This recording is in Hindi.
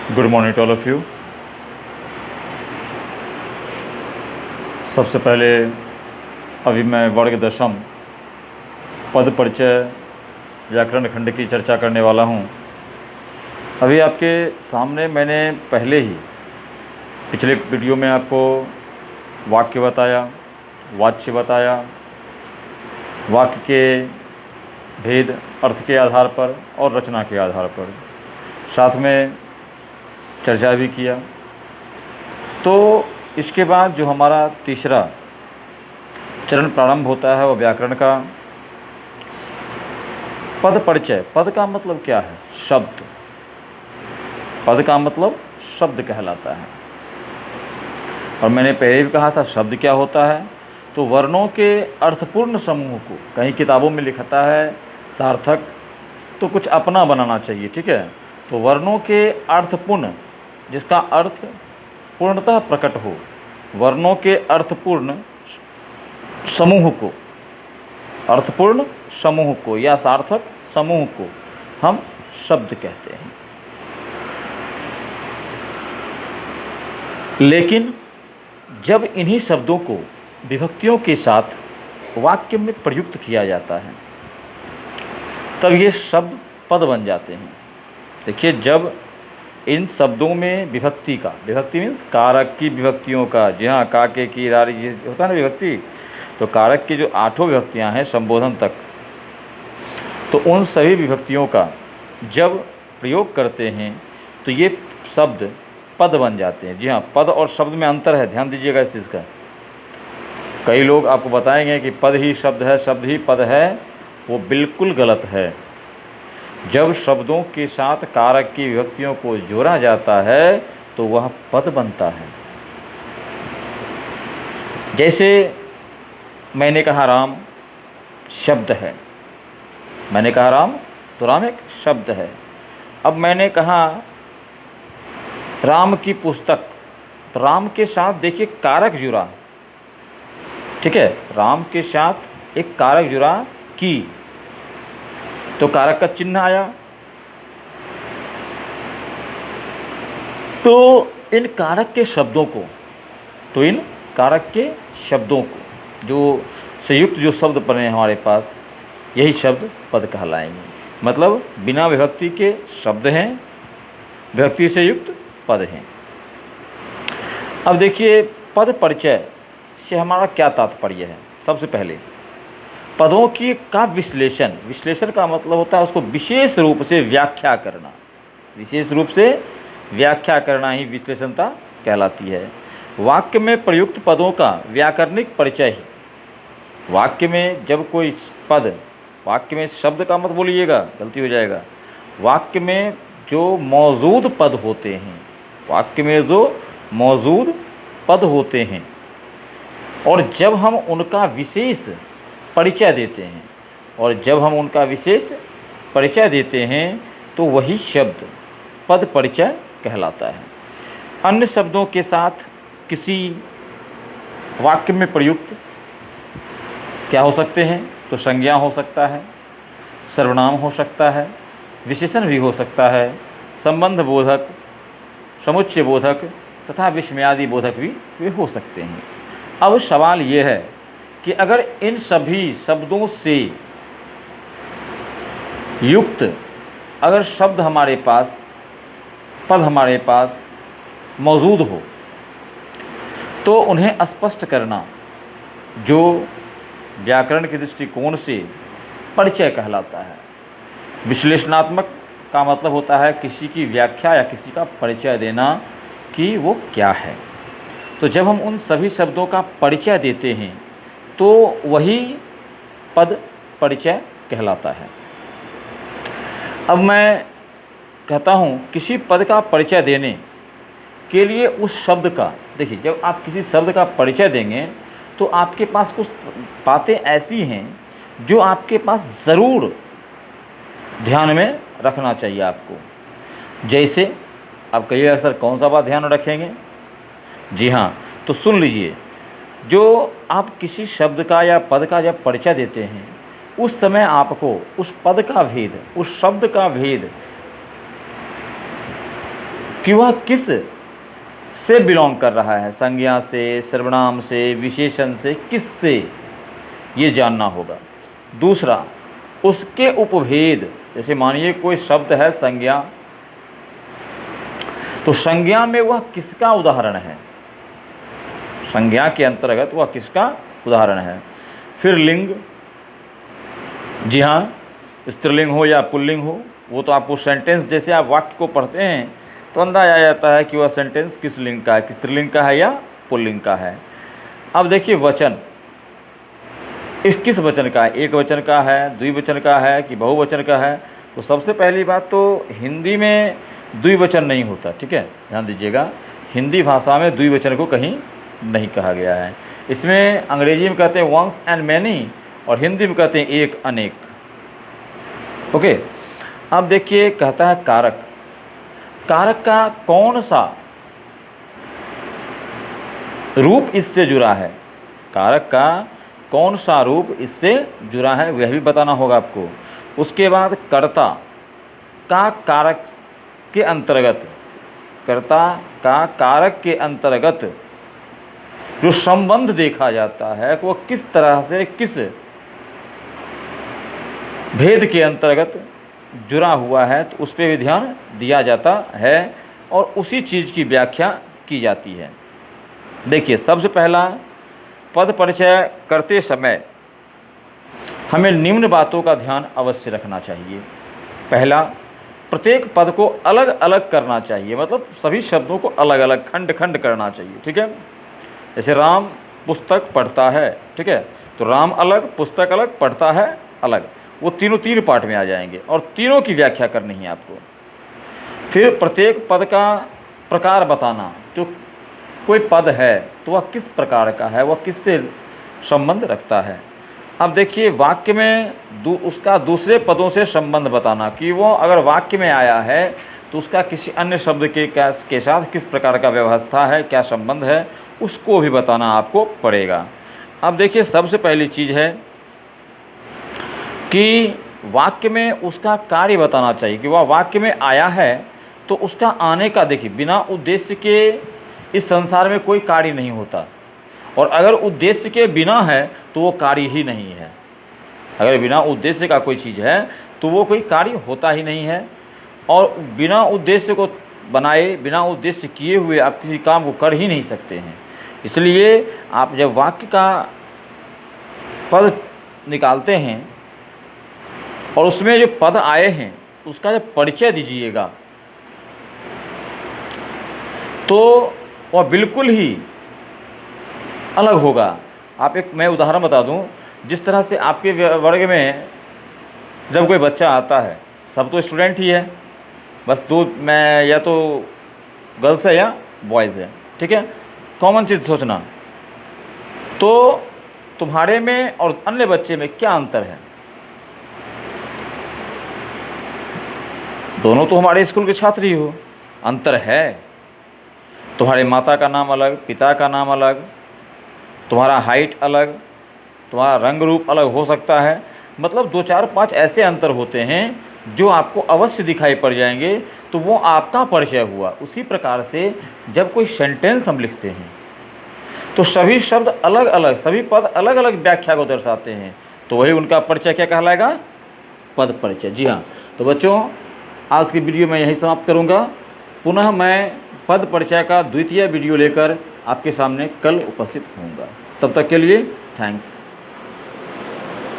Good morning to all of you. सबसे पहले अभी मैं वर्ग दशम पद परिचय व्याकरण खंड की चर्चा करने वाला हूँ। अभी आपके सामने मैंने पहले ही पिछले वीडियो में आपको वाक्य बताया, वाच्य बताया, वाक्य के भेद अर्थ के आधार पर और रचना के आधार पर, साथ में चर्चा भी किया। तो इसके बाद जो हमारा तीसरा चरण प्रारंभ होता है वो व्याकरण का पद परिचय। पद का मतलब क्या है? शब्द। पद का मतलब शब्द कहलाता है। और मैंने पहले भी कहा था शब्द क्या होता है, तो वर्णों के अर्थपूर्ण समूह को, कहीं किताबों में लिखता है सार्थक, तो कुछ अपना बनाना चाहिए, ठीक है। तो वर्णों के अर्थपूर्ण, जिसका अर्थ पूर्णतः प्रकट हो, वर्णों के अर्थपूर्ण समूह को, अर्थपूर्ण समूह को या सार्थक समूह को हम शब्द कहते हैं। लेकिन जब इन्हीं शब्दों को विभक्तियों के साथ वाक्य में प्रयुक्त किया जाता है तब ये शब्द पद बन जाते हैं। देखिए, जब इन शब्दों में विभक्ति का, विभक्ति मीन्स कारक की विभक्तियों का, जी हाँ, काके की रारी जी होता है ना विभक्ति, तो कारक की जो 8 विभक्तियां हैं संबोधन तक, तो उन सभी विभक्तियों का जब प्रयोग करते हैं तो ये शब्द पद बन जाते हैं। जी हाँ, पद और शब्द में अंतर है, ध्यान दीजिएगा इस चीज़ का। कई लोग आपको बताएंगे कि पद ही शब्द है, शब्द ही पद है, वो बिल्कुल गलत है। जब शब्दों के साथ कारक की विभक्तियों को जोड़ा जाता है तो वह पद बनता है। जैसे मैंने कहा राम शब्द है, मैंने कहा राम, तो राम एक शब्द है। अब मैंने कहा राम की पुस्तक, तो राम के साथ देखिए कारक जुड़ा, ठीक है, राम के साथ एक कारक जुड़ा की, तो कारक का चिन्ह आया। तो इन कारक के शब्दों को, तो इन कारक के शब्दों को जो संयुक्त जो शब्द बने हैं हमारे पास, यही शब्द पद कहलाएंगे। मतलब बिना विभक्ति के शब्द हैं, विभक्ति से युक्त पद हैं। अब देखिए, पद परिचय से हमारा क्या तात्पर्य है। सबसे पहले पदों की का विश्लेषण, विश्लेषण का मतलब होता है उसको विशेष रूप से व्याख्या करना, विशेष रूप से व्याख्या करना ही विश्लेषणता कहलाती है। वाक्य में प्रयुक्त पदों का व्याकरणिक परिचय ही, वाक्य में जब कोई पद, वाक्य में शब्द का मत बोलिएगा, गलती हो जाएगा, वाक्य में जो मौजूद पद होते हैं, वाक्य में जो मौजूद पद होते हैं, और जब हम उनका विशेष परिचय देते हैं, और जब हम उनका विशेष परिचय देते हैं तो वही शब्द पद परिचय कहलाता है। अन्य शब्दों के साथ किसी वाक्य में प्रयुक्त क्या हो सकते हैं, तो संज्ञा हो सकता है, सर्वनाम हो सकता है, विशेषण भी हो सकता है, संबंध बोधक, समुच्चय बोधक तथा विस्मयादि बोधक भी हो सकते हैं। अब सवाल ये है कि अगर इन सभी शब्दों से युक्त अगर शब्द हमारे पास, पद हमारे पास मौजूद हो, तो उन्हें स्पष्ट करना जो व्याकरण के दृष्टिकोण से परिचय कहलाता है। विश्लेषणात्मक का मतलब होता है किसी की व्याख्या या किसी का परिचय देना कि वो क्या है। तो जब हम उन सभी शब्दों का परिचय देते हैं तो वही पद परिचय कहलाता है। अब मैं कहता हूँ किसी पद का परिचय देने के लिए उस शब्द का, देखिए, जब आप किसी शब्द का परिचय देंगे तो आपके पास कुछ बातें ऐसी हैं जो आपके पास ज़रूर ध्यान में रखना चाहिए आपको। जैसे आप कहिएगा सर कौन सा बात ध्यान में रखेंगे? जी हाँ, तो सुन लीजिए, जो आप किसी शब्द का या पद का जब परिचय देते हैं उस समय आपको उस पद का भेद, उस शब्द का भेद कि वह किस से बिलोंग कर रहा है, संज्ञा से, सर्वनाम से, विशेषण से, किस से, ये जानना होगा। दूसरा, उसके उपभेद, जैसे मानिए कोई शब्द है संज्ञा, तो संज्ञा में वह किसका उदाहरण है, संज्ञा के अंतर्गत वह किसका उदाहरण है। फिर लिंग, जी हाँ, स्त्रीलिंग हो या पुल्लिंग हो, वो तो आपको सेंटेंस, जैसे आप वाक्य को पढ़ते हैं तो अंदाजा आ जाता है कि वह सेंटेंस किस लिंग का है, किस स्त्रीलिंग का है या पुल्लिंग का है। अब देखिए वचन, इस किस वचन का है, एक वचन का है, द्विवचन का है कि बहुवचन का है। तो सबसे पहली बात तो हिंदी में द्विवचन नहीं होता, ठीक है, ध्यान दीजिएगा, हिंदी भाषा में द्विवचन को कहीं नहीं कहा गया है। इसमें अंग्रेजी में कहते हैं वंस एंड मैनी, और हिंदी में कहते हैं एक, अनेक। ओके, अब देखिए कहता है कारक, कारक का कौन सा रूप इससे जुड़ा है, कारक का कौन सा रूप इससे जुड़ा है वह भी बताना होगा आपको। उसके बाद कर्ता का कारक के अंतर्गत, कर्ता का कारक के अंतर्गत जो संबंध देखा जाता है वो किस तरह से, किस भेद के अंतर्गत जुड़ा हुआ है, तो उस पर भी ध्यान दिया जाता है और उसी चीज़ की व्याख्या की जाती है। देखिए सबसे पहला, पद परिचय करते समय हमें निम्न बातों का ध्यान अवश्य रखना चाहिए। पहला, प्रत्येक पद को अलग अलग करना चाहिए, मतलब सभी शब्दों को अलग अलग खंड खंड करना चाहिए, ठीक है। जैसे राम पुस्तक पढ़ता है, ठीक है, तो राम अलग, पुस्तक अलग, पढ़ता है अलग, वो तीनों तीन पार्ट में आ जाएंगे और तीनों की व्याख्या करनी है आपको। फिर प्रत्येक पद का प्रकार बताना, जो कोई पद है तो वह किस प्रकार का है, वह किससे संबंध रखता है। अब देखिए वाक्य में उसका दूसरे पदों से संबंध बताना, कि वो अगर वाक्य में आया है तो उसका किसी अन्य शब्द के साथ किस प्रकार का व्यवस्था है, क्या संबंध है, उसको भी बताना आपको पड़ेगा। अब देखिए सबसे पहली चीज़ है कि वाक्य में उसका कार्य बताना चाहिए, कि वह वाक्य में आया है तो उसका आने का, देखिए बिना उद्देश्य के इस संसार में कोई कार्य नहीं होता, और अगर उद्देश्य के बिना है तो वो कार्य ही नहीं है। अगर बिना उद्देश्य का कोई चीज़ है तो वो कोई कार्य होता ही नहीं है, और बिना उद्देश्य को बनाए, बिना उद्देश्य किए हुए आप किसी काम को कर ही नहीं सकते हैं। इसलिए आप जब वाक्य का पद निकालते हैं और उसमें जो पद आए हैं उसका जब परिचय दीजिएगा तो वह बिल्कुल ही अलग होगा। आप एक मैं उदाहरण बता दूं, जिस तरह से आपके वर्ग में जब कोई बच्चा आता है, सब तो स्टूडेंट ही है, बस दो मैं या तो गर्ल्स है या बॉयज़ है, ठीक है, कॉमन चीज़ सोचना, तो तुम्हारे में और अन्य बच्चे में क्या अंतर है। दोनों तो हमारे स्कूल के छात्र ही हो, अंतर है। तुम्हारे माता का नाम अलग, पिता का नाम अलग, तुम्हारा हाइट अलग, तुम्हारा रंग रूप अलग हो सकता है, मतलब 2 4 5 ऐसे अंतर होते हैं जो आपको अवश्य दिखाई पड़ जाएंगे, तो वो आपका परिचय हुआ। उसी प्रकार से जब कोई सेंटेंस हम लिखते हैं तो सभी शब्द अलग अलग, सभी पद अलग अलग व्याख्या को दर्शाते हैं, तो वही उनका परिचय क्या कहलाएगा, पद परिचय। जी हाँ, तो बच्चों आज की वीडियो मैं यहीं समाप्त करूँगा। पुनः मैं पद परिचय का द्वितीय वीडियो लेकर आपके सामने कल उपस्थित होऊंगा। तब तक के लिए थैंक्स।